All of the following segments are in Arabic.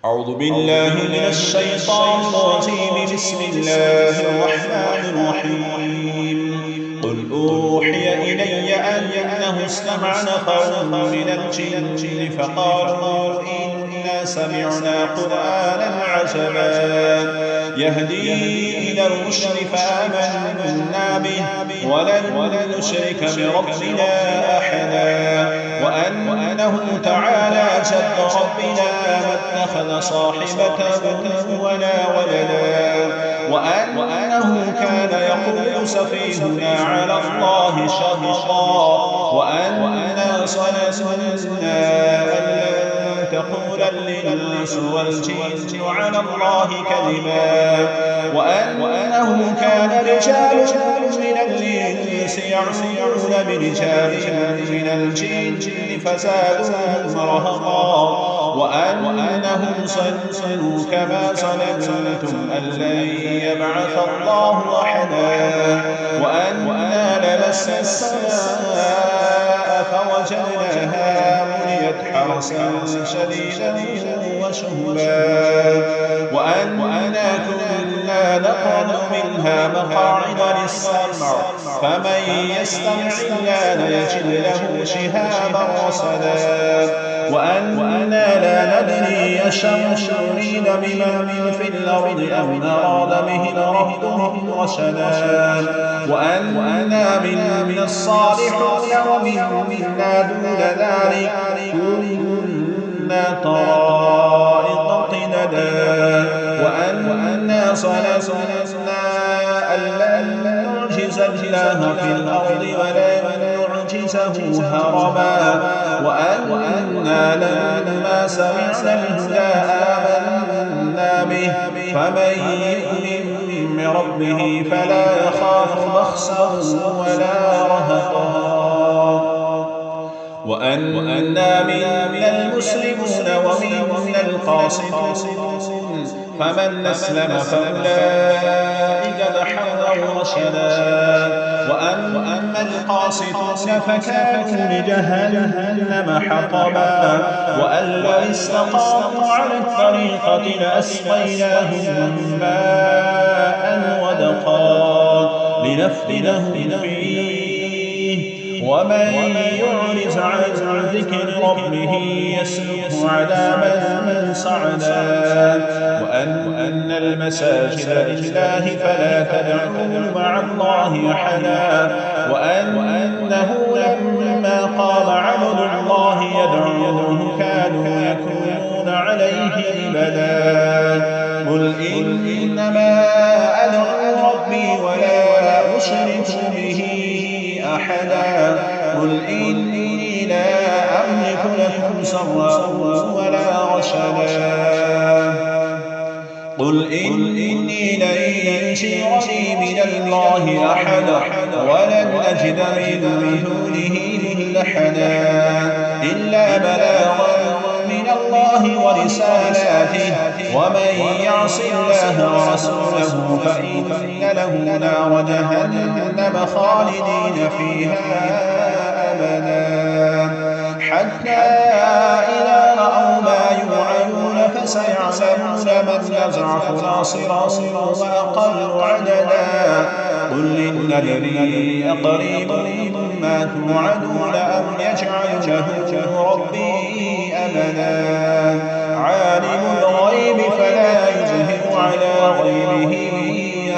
أعوذ بالله من الشيطان الرجيم. بسم الله الرحمن الرحيم. قل أوحي إلي أنه استمع نفر من الجن فقالوا إنا سمعنا قرآنا عجبا يهدي إلى الرشد فآمنا به ولن نشرك بربنا أحدا وأنه تعالى جد ربنا ما اتخذ صاحبة ولا ولدا وأنه كان يقول سفيهنا على الله شططا وأنا ظننا أن تقول الإنس والجن على الله كذبا وأنه كان رجال من الإنس يعصون برجال من الجن فزادوهم رهقا وأنهم ظنوا كما ظننتم أن لن يبعث الله أحدا وأنا لمسنا السماء فوجدناها مليت حرسا شديدا وشهبا وأنا كنا نقعد منها مقاعد للسمع فمن يستمع الآن يجد له شهابا رصدا وأنا لا ندري أشر يريد بمن في الأرض أم أراد بهم ربهم رشدا وأنا من الصالحون ومنا دون ذلك كنا طرائق قددا وأنا ظننا أن لن نعجز الله في الأرض ولن نعجزه هربا وأنا لما سمعنا الهدى آمنا به فمن يؤمن بربه فلا يخاف بخسا ولا رهقا وأنا منا المسلمون ومنا القاسطون فمن أسلم فأولئك تحروا رشدا وأما القاسطون فكانوا لجهنم حطبا وأن لو استقاموا على الطريقة لأسقيناهم ماء ودقا لنفتنهم فيه ومن يعرض عن ذكر ربه يسلكه عذابا صعدا وأن المساجد لله فلا تدعوا مع الله أحدا وأنه لما قام عبد الله يدعوه كانوا يكونون عليه لبدا قل إنما أدعو ربي ولا أشرك به أحدا قل إني لا أملك لكم سرا ولا رشدا قل إني لن ينصرني من الله أحدا ولن أجد من دونه ملتحدا إلا بلاغا من الله ورسالاته ومن يعص الله ورسوله فإن له نار جهنم خالدين فيها أبدا حتى إذا رأوا ما يوعدون فسيعلمون من يضعف ناصرا وأقل عددا قل للذي قريب ما توعدون أم يجعل له ربي أمدا عالم الغيب فلا يظهر على غيبه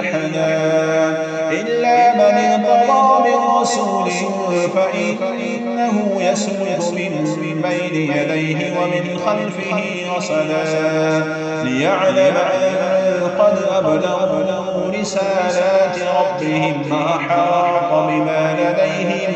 أحدا إلا من ارتضى من رسول فإنه يسلك من بين يديه ومن خلفه رصدا ليعلم أن قد أبلغوا رسالات ربهم وأحاط بما لديهم